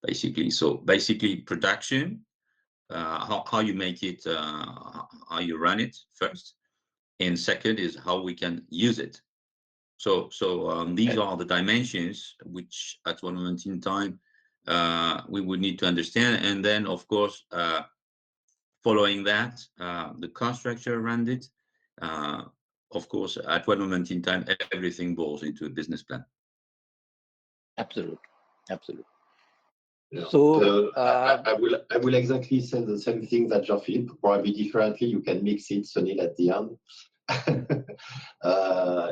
basically. So basically production, how you make it, how you run it first, and second is how we can use it. So these are the dimensions which at one moment in time we would need to understand, and then of course following that the cost structure around it. Uh, of course, at one moment in time, everything boils into a business plan. Absolutely, absolutely. Yeah. So I will exactly say the same thing that Jean-Philippe, probably differently. You can mix it, Sunil, at the end.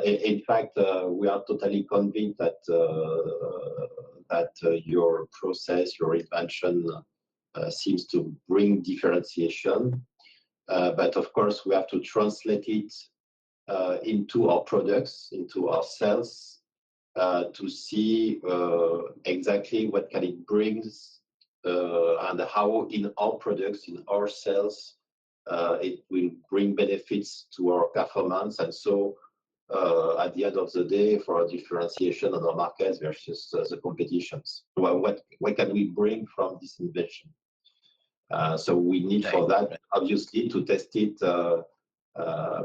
In fact, we are totally convinced that your process, your invention seems to bring differentiation. But of course, we have to translate it into our products, into our sales, to see exactly what can it brings and how in our products, in our sales, it will bring benefits to our performance. And so at the end of the day, for a differentiation on our markets versus the competitions, what can we bring from this invention? So we need for that, obviously, to test it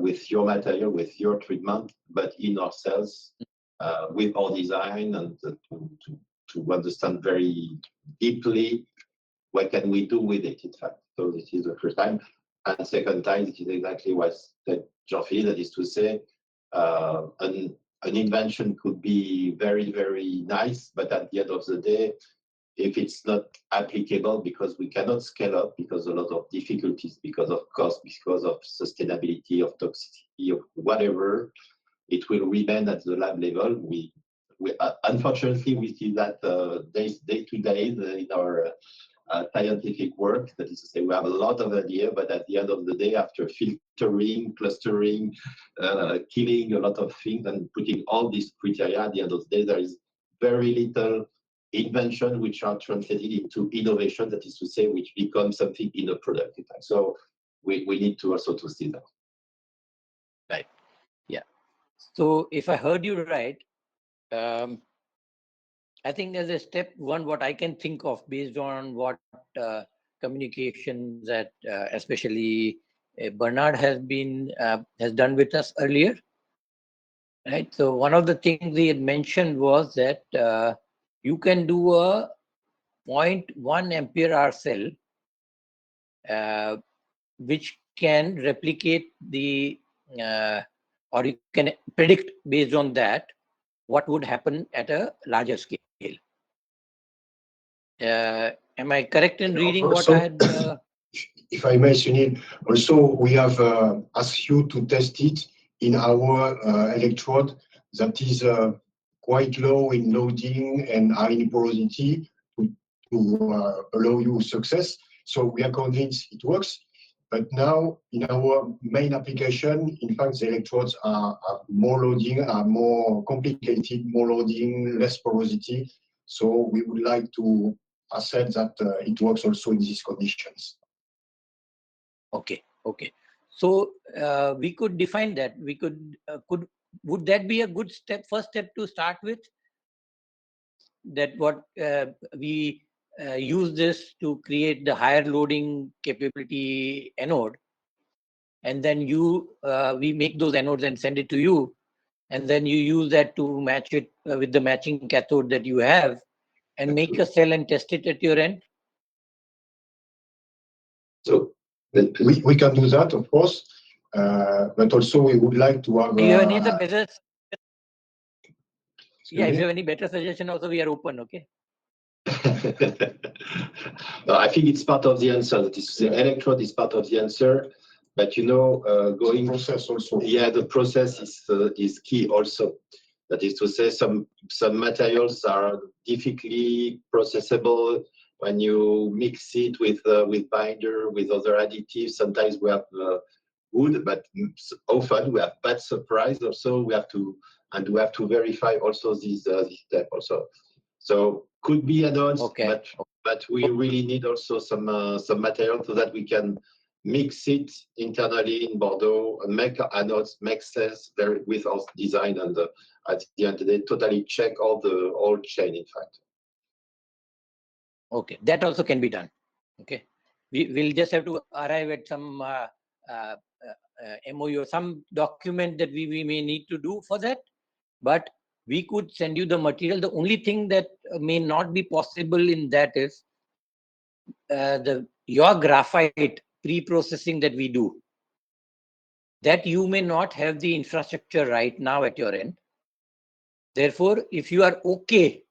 with your material, with your treatment, but in our cells, with our design, and to understand very deeply what can we do with it, in fact. So this is the first time. And second time, it is exactly what said Jean-Philippe, that is to say, an invention could be very, very nice, but at the end of the day, if it's not applicable because we cannot scale up, because a lot of difficulties, because of cost, because of sustainability, of toxicity, of whatever, it will remain at the lab level. We unfortunately, we see that day to day in our scientific work. That is to say, we have a lot of ideas, but at the end of the day, after filtering, clustering, killing a lot of things, and putting all these criteria, at the end of the day, there is very little invention which are translated into innovation, that is to say, which becomes something in a product. So we need to also to see that. Right. Yeah. So if I heard you right, I think there's a step one, what I can think of based on what communications that especially Bernard has done with us earlier. Right. So one of the things he had mentioned was that you can do a 0.1 ampere hour cell, which can replicate or you can predict based on that what would happen at a larger scale. Am I correct in reading what I had? If I may, Sunil, also we have asked you to test it in our electrode that is quite low in loading and high in porosity to allow you success. So we are convinced it works. But now in our main application, in fact, the electrodes are more loading, are more complicated, more loading, less porosity. So we would like to assert that it works also in these conditions. Okay. So we could define that. We would that be a good first step to start with? That what we use this to create the higher loading capability anode, and then we make those anodes and send it to you, and then you use that to match it with the matching cathode that you have, and make a cell and test it at your end. So we can do that, of course, but also we would like to have. Do you have any other better? Yeah, if you have any better suggestion, also we are open. Okay. No, I think it's part of the answer. That is, the electrode is part of the answer, but going process also. Yeah, the process is key also. That is to say, some materials are difficultly processable when you mix it with binder, with other additives. Sometimes we have good, but often we have bad surprise. Also, we have to verify also this step also. So could be add-ons, okay. but we really need also some material so that we can mix it internally in Bordeaux and make anodes, make cells with our design, and at the end of the day, totally check all chain, in fact. Okay, that also can be done. Okay, we'll just have to arrive at some MOU or some document that we may need to do for that. But we could send you the material. The only thing that may not be possible in that is your graphite pre-processing that we do. That you may not have the infrastructure right now at your end. Therefore, if you are okay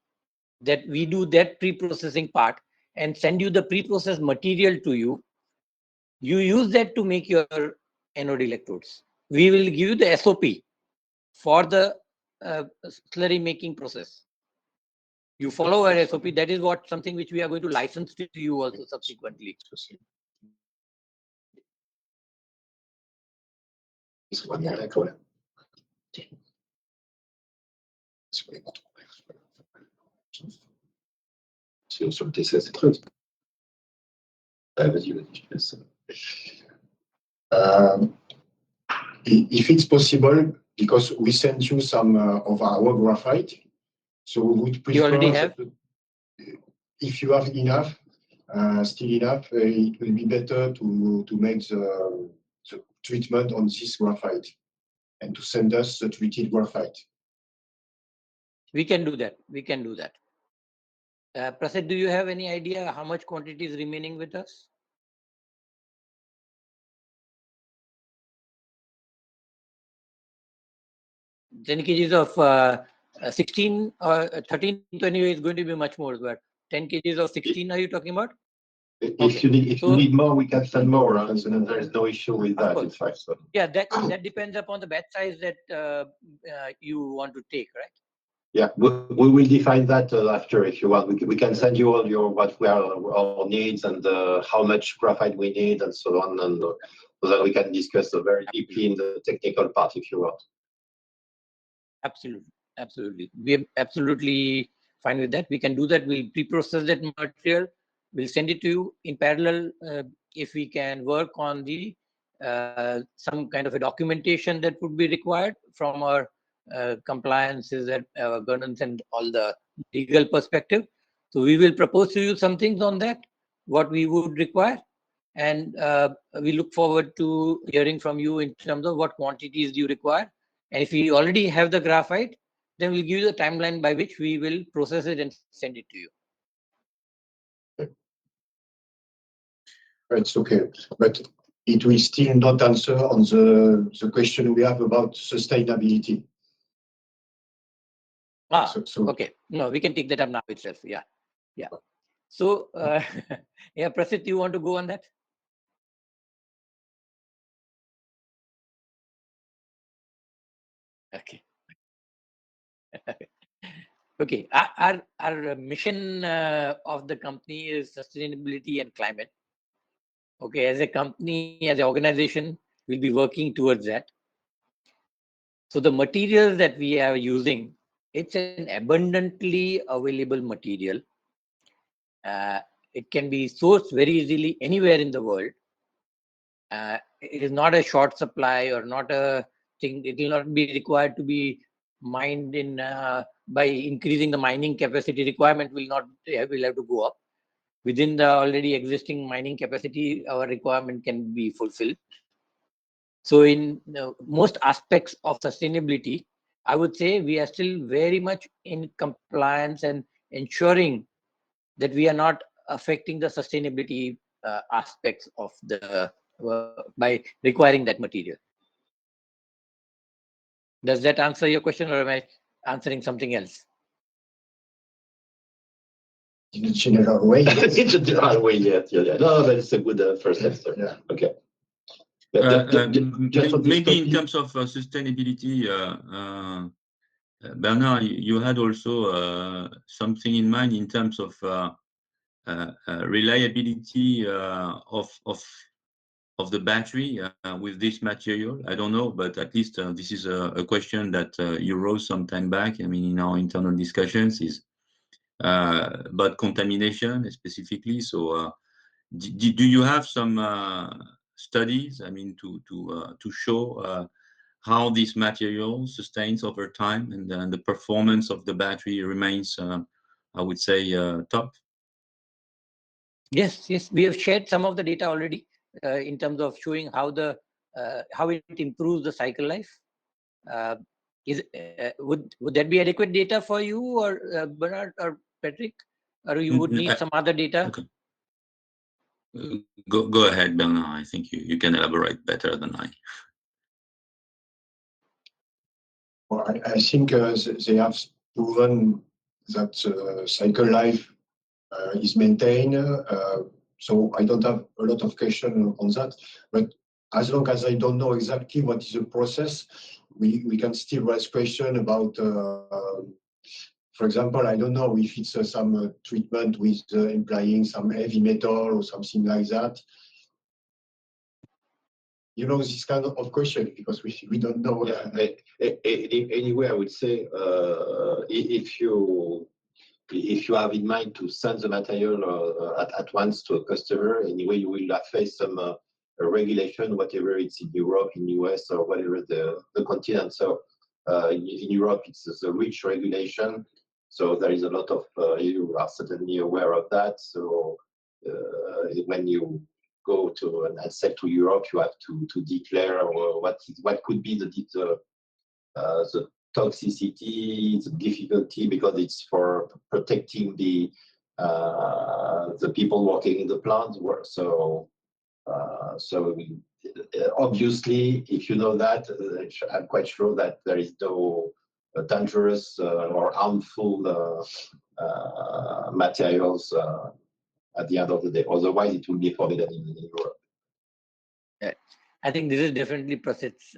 that we do that pre-processing part and send you the pre-processed material to you, you use that to make your anode electrodes. We will give you the SOP for the slurry making process. You follow our SOP. That is what something which we are going to license to you also subsequently. Sur le TCS, c'est très. Vas-y, vas-y, je laisse. If it's possible, because we sent you some of our graphite, so we would prefer. You already have? If you have enough, still enough, it will be better to make the treatment on this graphite and to send us the treated graphite. We can do that. We can do that. Prasad, do you have any idea how much quantity is remaining with us? Ten kgs of 16 or 13 anyway is going to be much more, but 10 kgs of 16 are you talking about? If you need more, we can send more, and there is no issue with that, in fact. So. Yeah, that depends upon the batch size that you want to take, right? Yeah, we will define that after if you want. We can send you all our needs and how much graphite we need and so on, and so that we can discuss very deeply in the technical part if you want. Absolutely, absolutely. We're absolutely fine with that. We can do that. We'll pre-process that material. We'll send it to you in parallel. If we can work on the some kind of a documentation that would be required from our compliances and governance and all the legal perspective. So we will propose to you some things on that, what we would require. And we look forward to hearing from you in terms of what quantities you require. And if we already have the graphite, then we'll give you the timeline by which we will process it and send it to you. It's okay, but it will still not answer on the question we have about sustainability. Okay. No, we can take that up now itself. Yeah. Yeah. So, yeah, Prasid, you want to go on that? Okay. Okay. Our mission of the company is sustainability and climate. Okay. As a company, as an organization, we'll be working towards that. So the materials that we are using, it's an abundantly available material. It can be sourced very easily anywhere in the world. It is not a short supply or not a thing. It will not be required to be mined in by increasing the mining capacity requirement. Will have to go up within the already existing mining capacity. Our requirement can be fulfilled. So in most aspects of sustainability, I would say we are still very much in compliance and ensuring that we are not affecting the sustainability aspects of the by requiring that material. Does that answer your question, or am I answering something else? In a general way. In a general way, yes. Yeah. No, but it's a good first answer. Yeah. Okay. Maybe in terms of sustainability, Bernard, you had also something in mind in terms of reliability of the battery with this material. I don't know, but at least this is a question that you rose some time back. I mean, in our internal discussions is about contamination specifically. So, do you have some studies? I mean, to show how this material sustains over time and the performance of the battery remains, I would say, top. Yes, yes, we have shared some of the data already in terms of showing how it improves the cycle life. Would that be adequate data for you, or Bernard or Patrick, or you would need some other data? Okay. Go ahead, Bernard. I think you can elaborate better than I. Well, I think they have proven that cycle life is maintained. So I don't have a lot of question on that. But as long as I don't know exactly what is the process, we can still raise question about, for example, I don't know if it's some treatment with implying some heavy metal or something like that. You know, this kind of question, because we don't know. Anyway, I would say if you have in mind to send the material at once to a customer, anyway, you will face some regulation, whatever it's in Europe, in US, or whatever the continent. So in Europe, it's a rich regulation. So there is a lot of, you are certainly aware of that. So when you go to and sell to Europe, you have to declare what could be the toxicity, the difficulty, because it's for protecting the people working in the plant. So obviously, if you know that, I'm quite sure that there is no dangerous or harmful materials at the end of the day. Otherwise, it will be forbidden in Europe. I think this is definitely Prasid's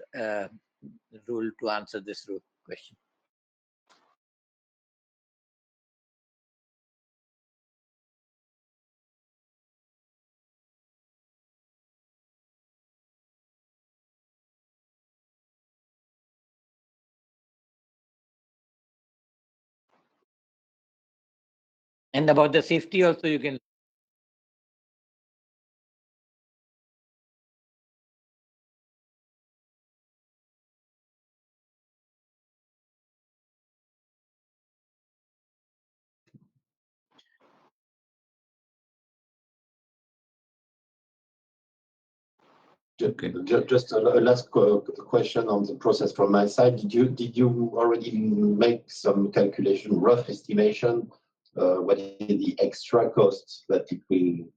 role to answer this question. And about the safety also, you can. Okay. Just a last question on the process from my side. Did you already make some calculation, rough estimation? What is the extra cost that it will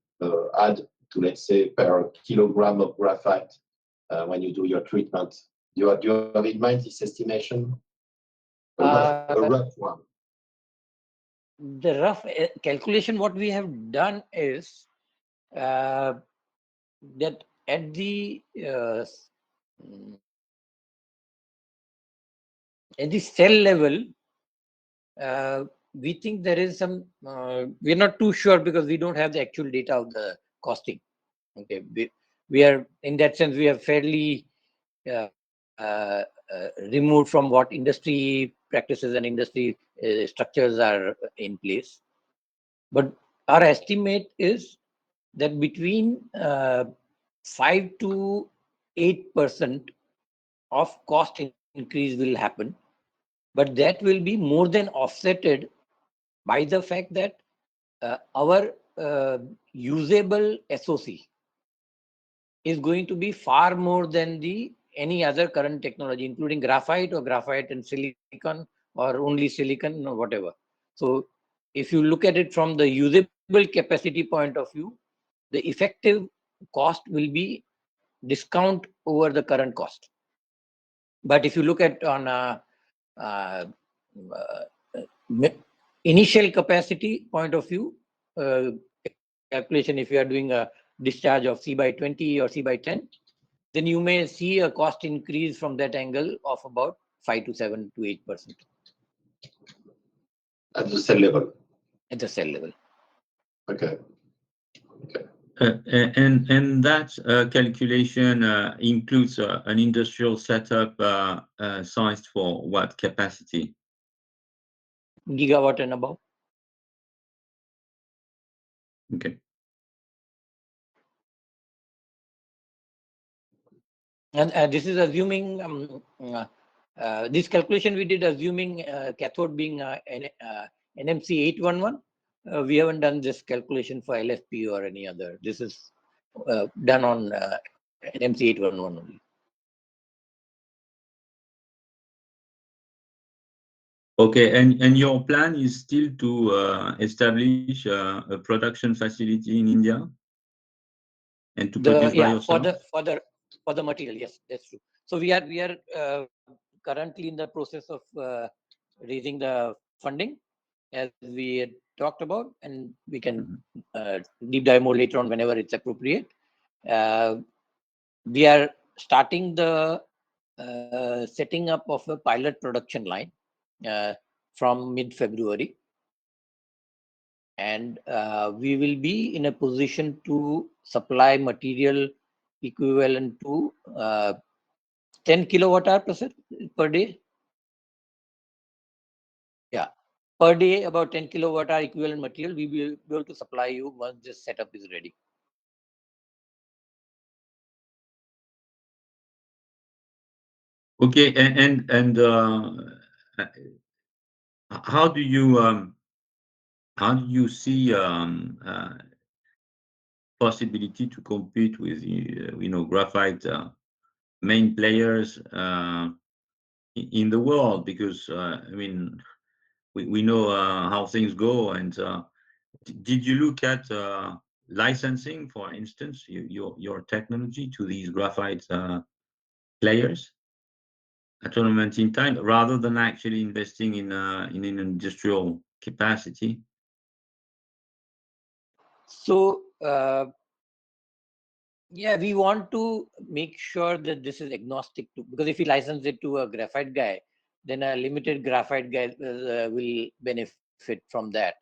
add to, let's say, per kilogram of graphite when you do your treatment? Do you have in mind this estimation? A rough one. The rough calculation, what we have done is that at the cell level, we think there is some, we're not too sure because we don't have the actual data of the costing. Okay, we are, in that sense, we are fairly removed from what industry practices and industry structures are in place. But our estimate is that between 5 to 8% of cost increase will happen, but that will be more than offsetted by the fact that our usable SOC is going to be far more than any other current technology, including graphite or graphite and silicon or only silicon or whatever. So if you look at it from the usable capacity point of view, the effective cost will be discount over the current cost. But if you look at on initial capacity point of view, calculation, if you are doing a discharge of C by 20 or C by 10, then you may see a cost increase from that angle of about 5 to 7 to 8%. At the cell level. At the cell level. Okay. And that calculation includes an industrial setup sized for what capacity? Gigawatt and above. Okay. And this is assuming this calculation we did assuming cathode being NMC 811 We haven't done this calculation for LFP or any other. This is done on NMC 811 only. Okay, and your plan is still to establish a production facility in India and to produce by yourself? For the material, yes, that's true. So we are currently in the process of raising the funding, as we had talked about, and we can deep dive more later on whenever it's appropriate. We are starting the setting up of a pilot production line from mid-February. And we will be in a position to supply material equivalent to 10 kilowatt hour per day. Yeah, per day about 10 kilowatt hour equivalent material we will be able to supply you once this setup is ready. Okay, and how do you see possibility to compete with graphite main players in the world? Because I mean, we know how things go. And did you look at licensing, for instance, your technology to these graphite players at a moment in time, rather than actually investing in an industrial capacity? So yeah, we want to make sure that this is agnostic to, because if we license it to a graphite guy, then a limited graphite guy will benefit from that,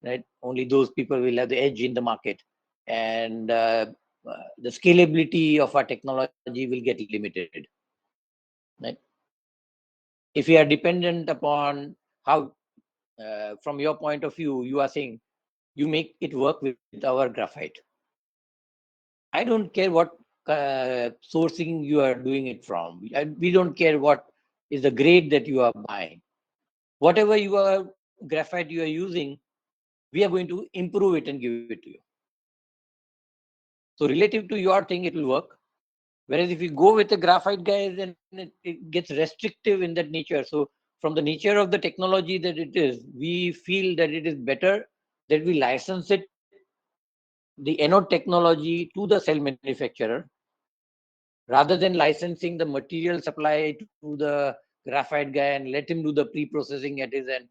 right? Only those people will have the edge in the market, and the scalability of our technology will get limited, right? If we are dependent upon how, from your point of view, you are saying you make it work with our graphite. I don't care what sourcing you are doing it from. We don't care what is the grade that you are buying. Whatever graphite you are using, we are going to improve it and give it to you. So relative to your thing, it will work. Whereas if you go with a graphite guy, then it gets restrictive in that nature. So from the nature of the technology that it is, we feel that it is better that we license it, the anode technology, to the cell manufacturer, rather than licensing the material supply to the graphite guy and let him do the pre-processing at his end.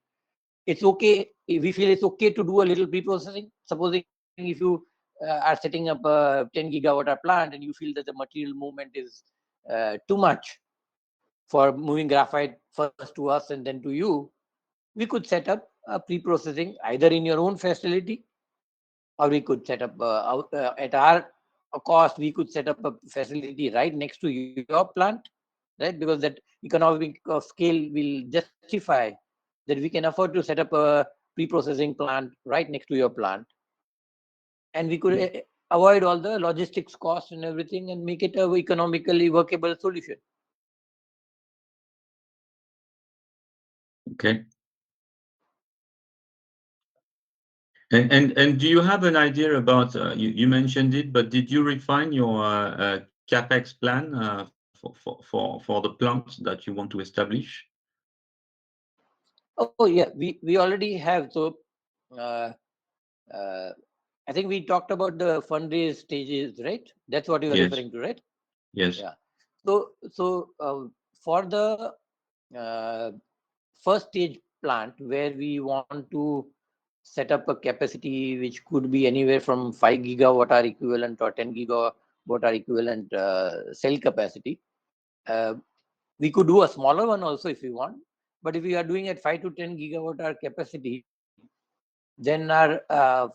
It's okay. We feel it's okay to do a little pre-processing. Supposing if you are setting up a 10 gigawatt hour plant and you feel that the material movement is too much for moving graphite first to us and then to you, we could set up a pre-processing either in your own facility, or we could set up at our cost, we could set up a facility right next to your plant, right? Because that economic of scale will justify that we can afford to set up a pre-processing plant right next to your plant, and we could avoid all the logistics costs and everything and make it a economically workable solution. Okay. And do you have an idea about, you mentioned it, but did you refine your CapEx plan for the plants that you want to establish? Oh yeah, we already have. So uh, I think we talked about the fundraise stages, right? That's what you were Yes. referring to, right? Yes. Yeah. So for the first stage plant, where we want to set up a capacity which could be anywhere from 5 gigawatt hour equivalent or 10 gigawatt hour equivalent cell capacity. We could do a smaller one also if we want, but if we are doing at 5 to 10 gigawatt hour capacity, then our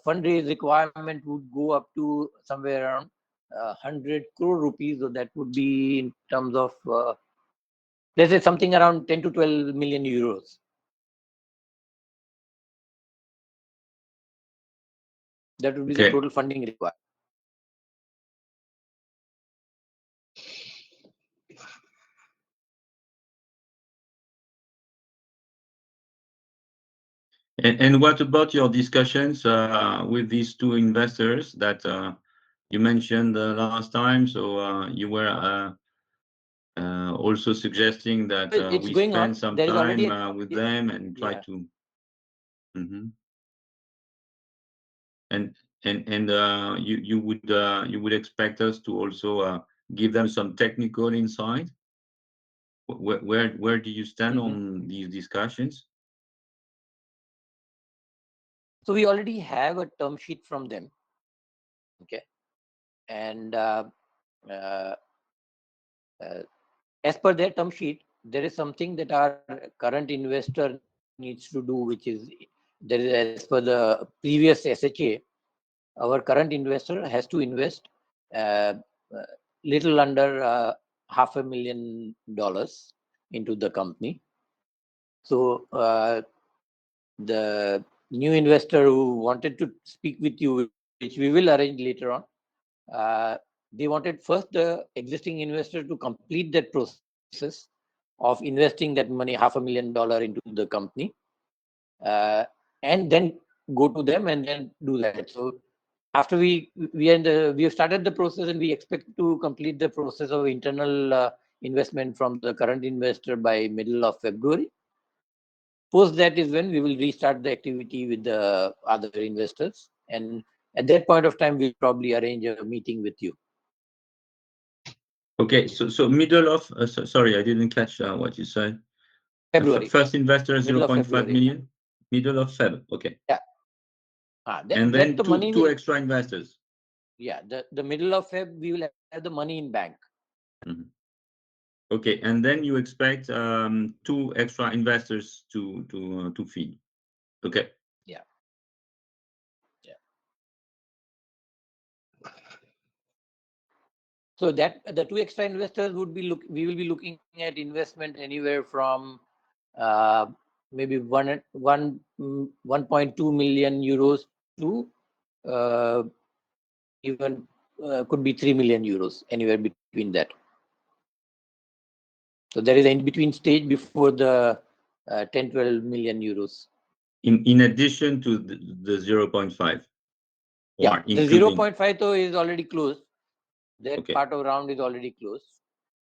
fundraise requirement would go up to somewhere around 100 crore rupees. So that would be in terms of, let's say, something around 10 to 12 million euros. That would be the total funding required. And what about your discussions with these two investors that you mentioned last time? So you were also suggesting that It's we going spend on. some There is already time with them and try yeah. to. Mhm. And you would expect us to also give them some technical insight. Where do you stand Mhm. on these discussions? So we already have a term sheet from them. Okay. And uh, as per their term sheet, there is something that our current investor needs to do, which is there is, as per the previous SHA, our current investor has to invest uh, little under $500,000 into the company. So the new investor who wanted to speak with you, which we will arrange later on, they wanted first the existing investor to complete that process of investing that money, $500,000 into the company, uh, and then go to them and then do that. So after we have started the process, and we expect to complete the process of internal investment from the current investor by middle of February. Post that is when we will restart the activity with the other investors, and at that point of time we'll probably arrange a meeting with you. Okay, so middle of sorry, I didn't catch what you said. February. First investor Middle of 0.5 February. million, middle of Feb. Okay. Yeah. And then the money two will, extra investors. yeah, the middle of Feb we will have the money in bank. Mhm. Okay, and then you expect two extra investors to feed. Okay. Yeah. Yeah. So that the two extra investors would be we will be looking at investment anywhere from maybe 1.2 million euros to uh, even could be 3 million euros, anywhere between that. So there is an in-between stage before the 10-12 million euros. In addition to the 0.5, Yeah, or the including. 0.5 though is already closed. That Okay. part of round is already closed.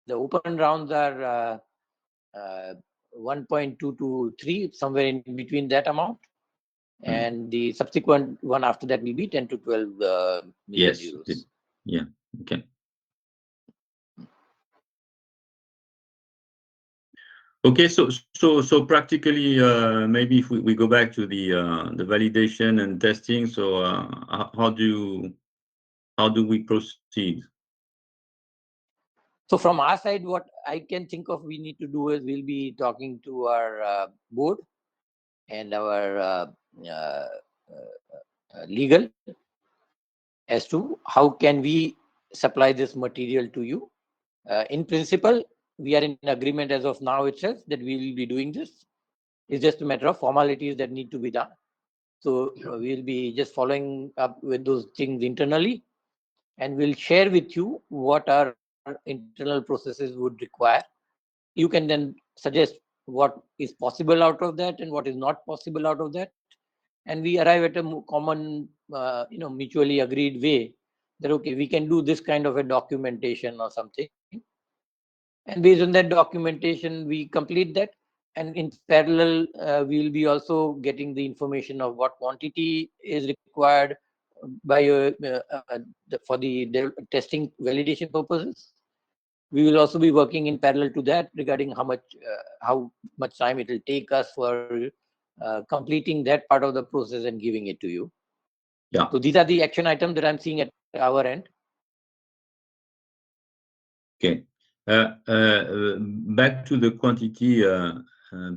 The open rounds are 1.2 to 3, somewhere in between that amount. And the subsequent one after that will be 10 to 12 million Yes. euros. Yeah. Okay. Okay. So practically, maybe if we go back to the validation and testing. So how do we proceed? So from our side, what I can think of we need to do is we'll be talking to our board and our legal as to how can we supply this material to you. In principle, we are in agreement as of now itself that we will be doing this. It's just a matter of formalities that need to be done. So we'll be just following up with those things internally, and we'll share with you what our internal processes would require. You can then suggest what is possible out of that and what is not possible out of that, and we arrive at a common, mutually agreed way that okay, we can do this kind of a documentation or something, and based on that documentation we complete that. And in parallel, we will be also getting the information of what quantity is required by for the testing validation purposes. We will also be working in parallel to that regarding how much time it will take us for completing that part of the process and giving it to you. Yeah. So these are the action items that I'm seeing at our end. Okay. Back to the quantity,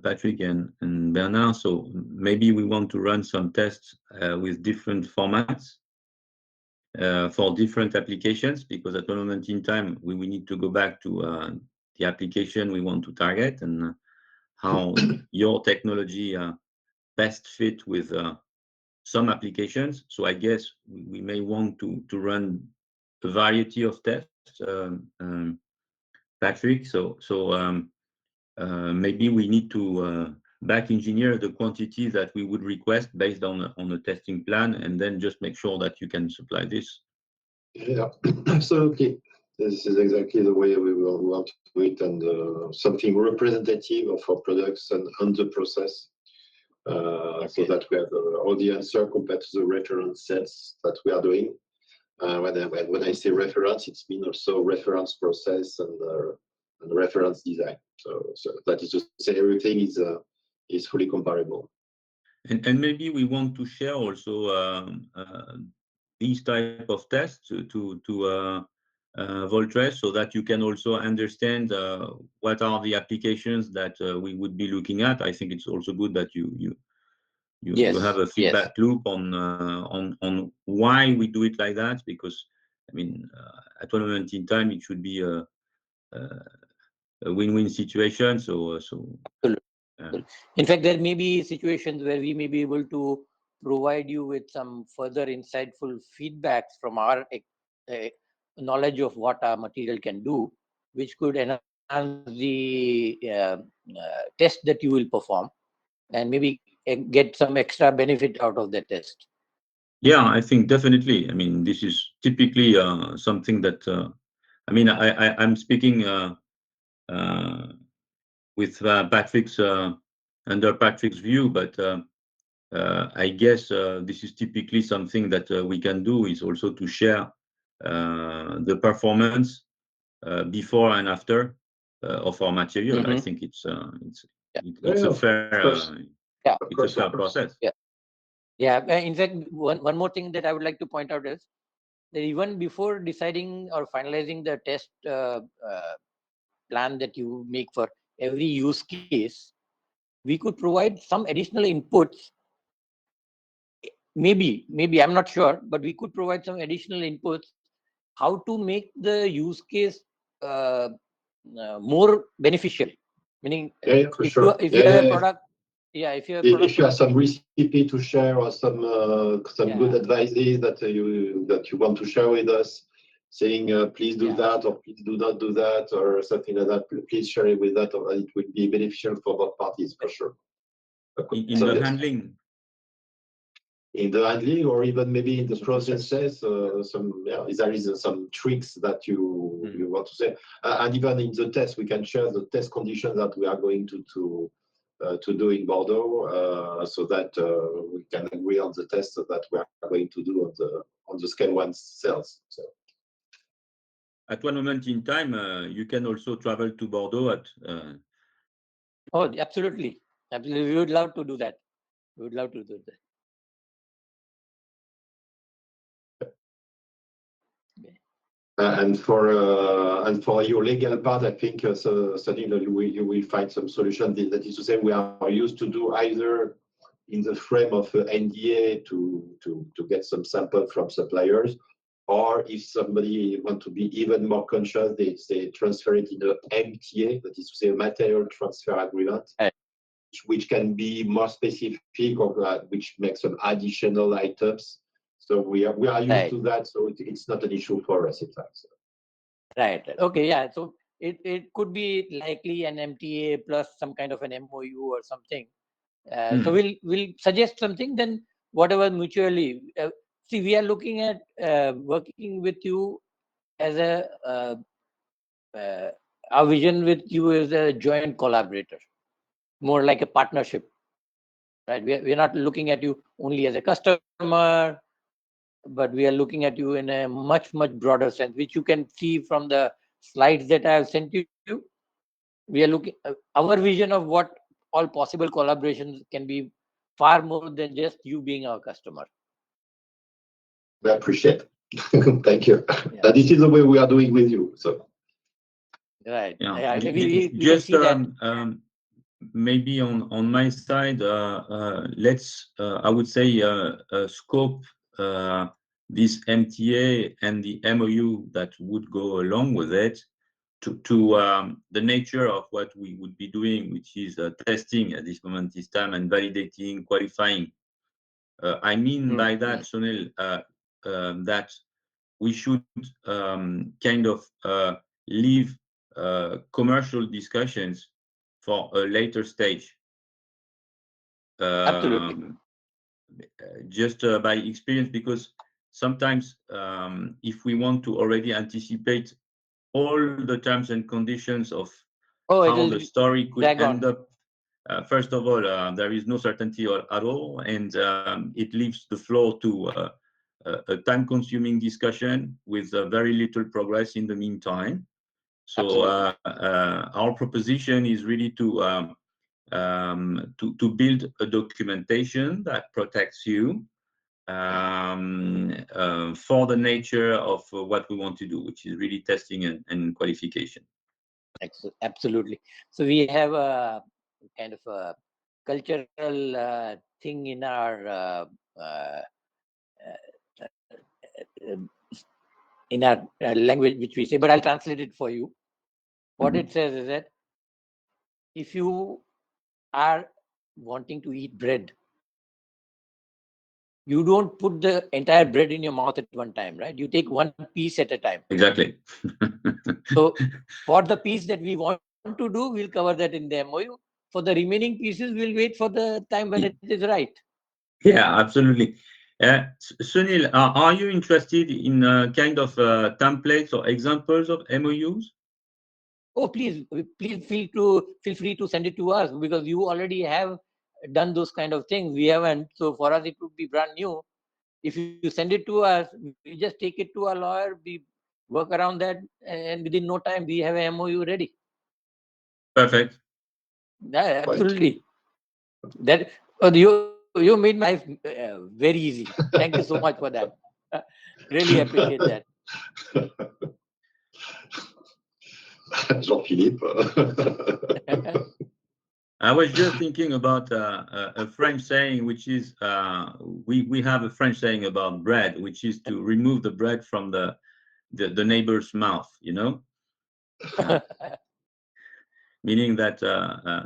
Patrick and Bernard. So maybe we want to run some tests with different formats for different applications, because at the moment in time, we need to go back to the application we want to target and how your technology best fit with some applications. So I guess we may want to run a variety of tests, Patrick. So maybe we need to back engineer the quantity that we would request based on a testing plan, and then just make sure that you can supply this. Yeah, absolutely. This is exactly the way we will want to do it, and something representative of our products and the process, so that we have all the answer compared to the reference sets that we are doing. When I say reference, it means also reference process and reference design. So that is to say everything is fully comparable. And maybe we want to share also these type of tests to Voltress, so that you can also understand what are the applications that we would be looking at. I think it's also good that you have a feedback loop on why we do it like that, because I mean at one moment in time it should be a win-win situation. So in fact, there may be situations where we may be able to provide you with some further insightful feedbacks from our knowledge of what our material can do, which could enhance the test that you will perform, and maybe get some extra benefit out of the test. Yeah, I think definitely. I mean, this is typically something that I mean, I'm speaking with Patrick's under Patrick's view, but I guess this is typically something that we can do, is also to share the performance before and after of our material. I think it's a fair it's a fair process. Yeah. In fact, one more thing that I would like to point out is that even before deciding or finalizing the test plan that you make for every use case, we could provide some additional inputs. Maybe I'm not sure, but we could provide some additional inputs how to make the use case more beneficial. Meaning, For sure. If you have a product, if you have some recipe to share, or some good advices that you want to share with us, saying please do that, or please do not do that, or something like that, please share it with that, or it would be beneficial for both parties, for sure. In the handling. In the handling, or even maybe in the processes, there is some tricks that you want to say, and even in the test, we can share the test conditions that we are going to do in Bordeaux, so that we can agree on the test that we are going to do on the scale 1 cells. So at one moment in time, you can also travel to Bordeaux at. Oh, absolutely. We would love to do that. And for your legal part, I think certainly you will find some solution. That is to say, we are used to do either in the frame of NDA to get some sample from suppliers, or if somebody want to be even more conscious, they transfer it in the MTA, that is to say, a material transfer agreement, which can be more specific, or which makes some additional items. So we are used to that, so it's not an issue for us, in fact. So. Right. Okay. Yeah. So it could be likely an MTA plus some kind of an MOU or something. So we'll suggest something. Then whatever mutually. See, we are looking at working with you as our vision with you is a joint collaborator, more like a partnership. Right. We're not looking at you only as a customer, but we are looking at you in a much broader sense, which you can see from the slides that I have sent you. We are looking our vision of what all possible collaborations can be far more than just you being our customer. We appreciate it. Thank you. Yeah. This is the way we are doing with you. So right. Yeah. We just can see that. Maybe on my side, let's I would say scope this MTA and the MOU that would go along with it to the nature of what we would be doing, which is testing at this moment this time, and validating, qualifying. I mean by that, Sunil, that we should kind of leave commercial discussions for a later stage. Absolutely. Just by experience, because sometimes if we want to already anticipate all the terms and conditions of Oh, how it'll the story could drag end on. up, first of all, there is no certainty at all, and it leaves the floor to a time-consuming discussion with very little progress in the meantime. So our proposition is really to build a documentation that protects you for the nature of what we want to do, which is really testing and qualification. Absolutely. So we have a kind of a cultural thing in our uh, language, which we say, but I'll translate it for you. What it says is that if you are wanting to eat bread, you don't put the entire bread in your mouth at one time, right? You take one piece at a time. Exactly. So for the piece that we want to do, we'll cover that in the MOU. For the remaining pieces, we'll wait for the time when it is right. Yeah, absolutely. Sunil, are you interested in kind of templates or examples of MOUs? Oh, please feel free to send it to us, because you already have done those kind of things. We haven't. So for us, it would be brand new. If you send it to us, we just take it to our lawyer, we work around that, and within no time, we have a MOU ready. Perfect. Yeah, absolutely. That you made my life very easy. Thank you so much for that. Really appreciate that. Jean-Philippe. I was just thinking about a French saying, which is we have a French saying about bread, which is to remove the bread from the neighbor's mouth. You know, meaning that uh,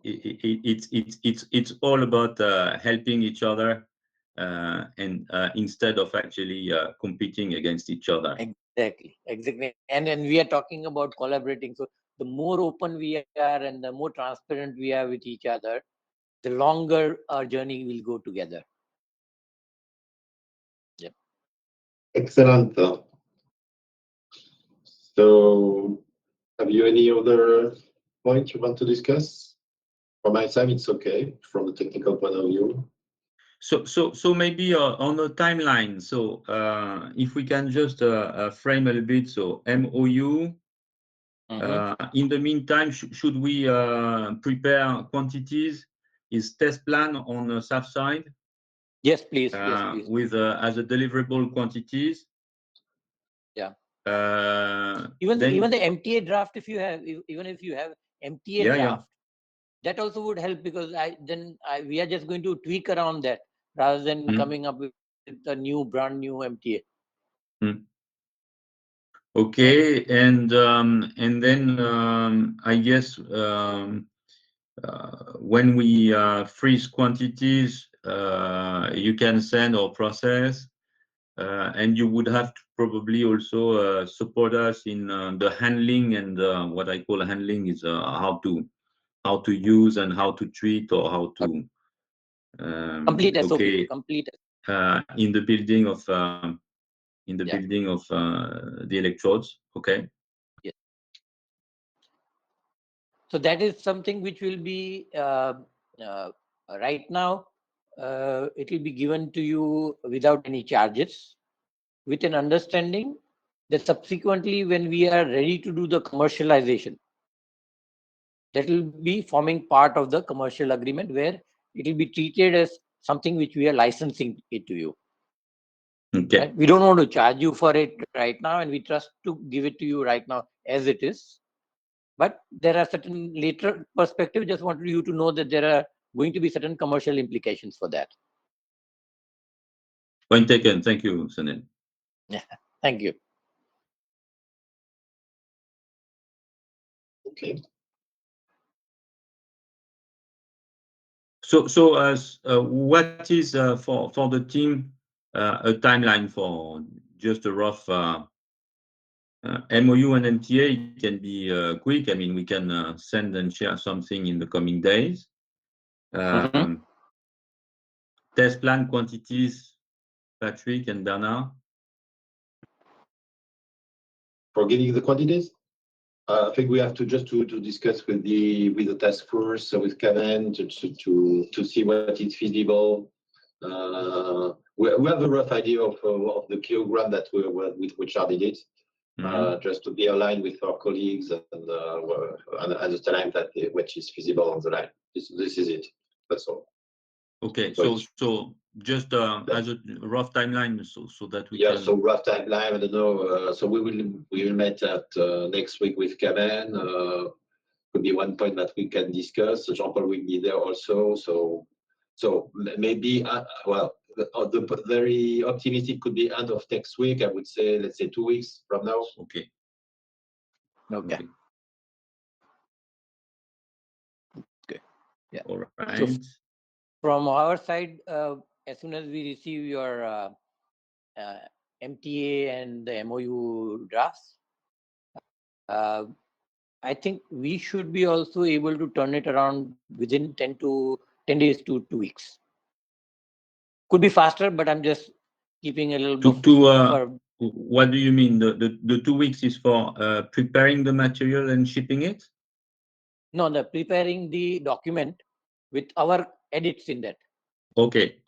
it's all about helping each other and instead of actually competing against each other. Exactly. And we are talking about collaborating. So the more open we are and the more transparent we are with each other, the longer our journey will go together. Yep. Excellent. So, have you any other point you want to discuss? From my side, it's okay from the technical point of view. So maybe on the timeline. So if we can just frame a little bit. So MOU. In the meantime, should we prepare quantities? Is test plan on the SAF side? Yes, please. Yes, please. With as a deliverable quantities. Yeah. Then Even the MTA draft, if you have, even if you have MTA draft, that also would help, because we are just going to tweak around that rather than coming up with a brand new MTA. Okay, and then I guess when we freeze quantities, you can send or process, and you would have to probably also support us in the handling, and what I call handling is how to use and how to treat, or how to Complete SOP. okay, Complete. in the building of the electrodes. Okay. Yes. So that is something which will be right now. It will be given to you without any charges, with an understanding that subsequently, when we are ready to do the commercialization, that will be forming part of the commercial agreement, where it will be treated as something which we are licensing it to you. Okay. Right? We don't want to charge you for it right now, and we trust to give it to you right now as it is. But there are certain later perspective. Just wanted you to know that there are going to be certain commercial implications for that. Point taken. Thank you, Sunil. Yeah, thank you. Okay. So as what is for the team a timeline for just a rough MOU and MTA can be quick. I mean, we can send and share something in the coming days. Test plan quantities, Patrick and Bernard. For getting the quantities, I think we have to just to discuss with the task force, with Kamen to see what is feasible. We have a rough idea of the kilogram that which are needed, just to be aligned with our colleagues and at the time that which is feasible on the line. This is it. That's all. Okay, But- so just as a rough timeline, so that we Yeah, can. so rough timeline, I don't know. So we will meet at next week with Kamen. Could be one point that we can discuss. Jean-Paul will be there also. So maybe well, the very optimistic could be end of next week. I would say, let's say 2 weeks from now. Okay. Okay. Yeah. All right. So from our side, as soon as we receive your MTA and the MOU drafts, I think we should be also able to turn it around within 10 days to 2 weeks. Could be faster, but I'm just keeping a little buffer. What do you mean? The 2 weeks is for preparing the material and shipping it? No, preparing the document with our edits in that. Okay.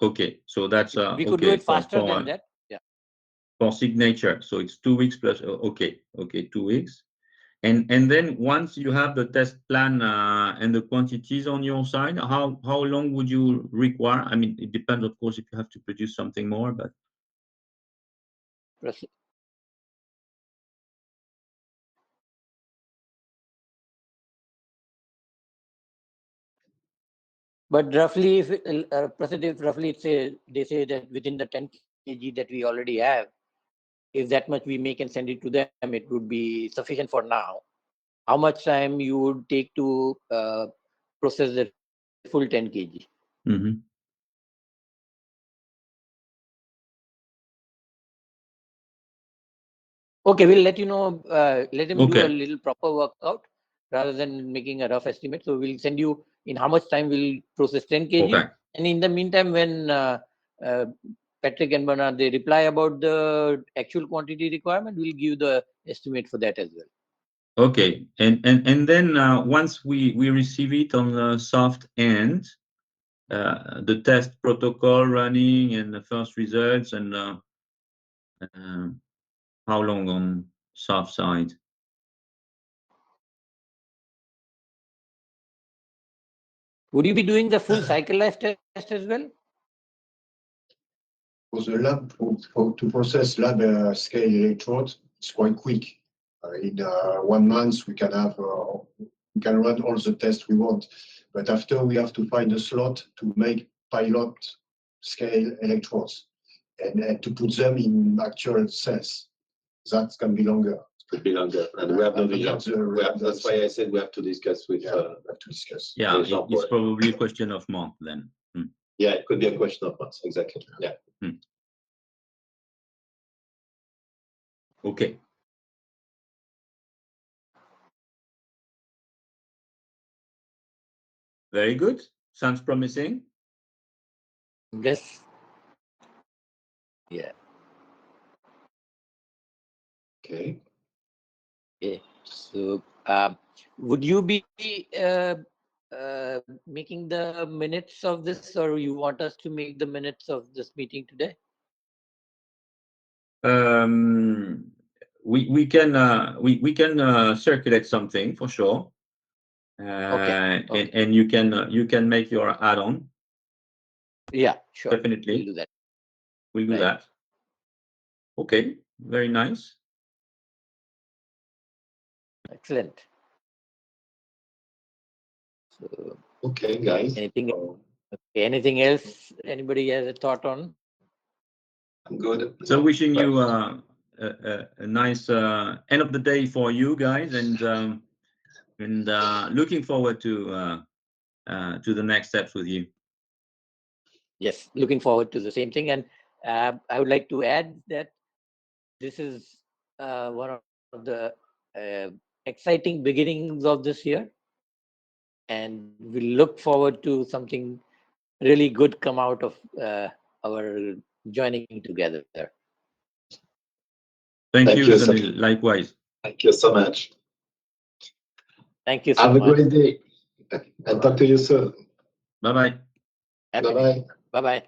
So that's We could do it faster than that. Yeah. For signature. So it's 2 weeks plus. Okay, 2 weeks. And then once you have the test plan and the quantities on your side, how long would you require? I mean, it depends, of course, if you have to produce something more, but. But roughly, if roughly they say that within the 10 kg that we already have, if that much we make and send it to them, it would be sufficient for now. How much time you would take to process the full 10 kg? Mm-hmm. Okay, we'll let you know. Let him do a little proper workout rather than making a rough estimate. So we'll send you in how much time we'll process 10 kg. Okay. And in the meantime, when Patrick and Bernard, they reply about the actual quantity requirement, we'll give the estimate for that as well. Okay, and then once we receive it on the soft end, the test protocol running and the first results, and how long on soft side? Would you be doing the full cycle life test as well? For the lab, to process lab scale electrodes, it's quite quick. In 1 month, we can run all the tests we want. But after, we have to find a slot to make pilot scale electrodes and to put them in actual cells. That can be longer. Could be longer, and we have no vision. That's why I said we have to discuss with. We have to discuss. Yeah, it's probably a question of month then. Yeah, it could be a question of months, exactly. Yeah. Okay. Very good. Sounds promising. Yes. Yeah. Okay. So, would you be making the minutes of this, or you want us to make the minutes of this meeting today? We can circulate something for sure. Okay. And you can make your add-on. Yeah, sure. Definitely. We'll do that. We'll do that. Okay, very nice. Excellent. So, okay, guys. Anything else anybody has a thought on? I'm good. So wishing you a nice end of the day for you guys, and looking forward to the next steps with you. Yes, looking forward to the same thing. And I would like to add that this is one of the exciting beginnings of this year, and we look forward to something really good come out of our joining together. Thank Thank you, you, Sunil. Likewise. Thank you so much. Thank you so Have a much. great day and talk to you soon. Bye bye. Happy Bye-bye. Bye bye.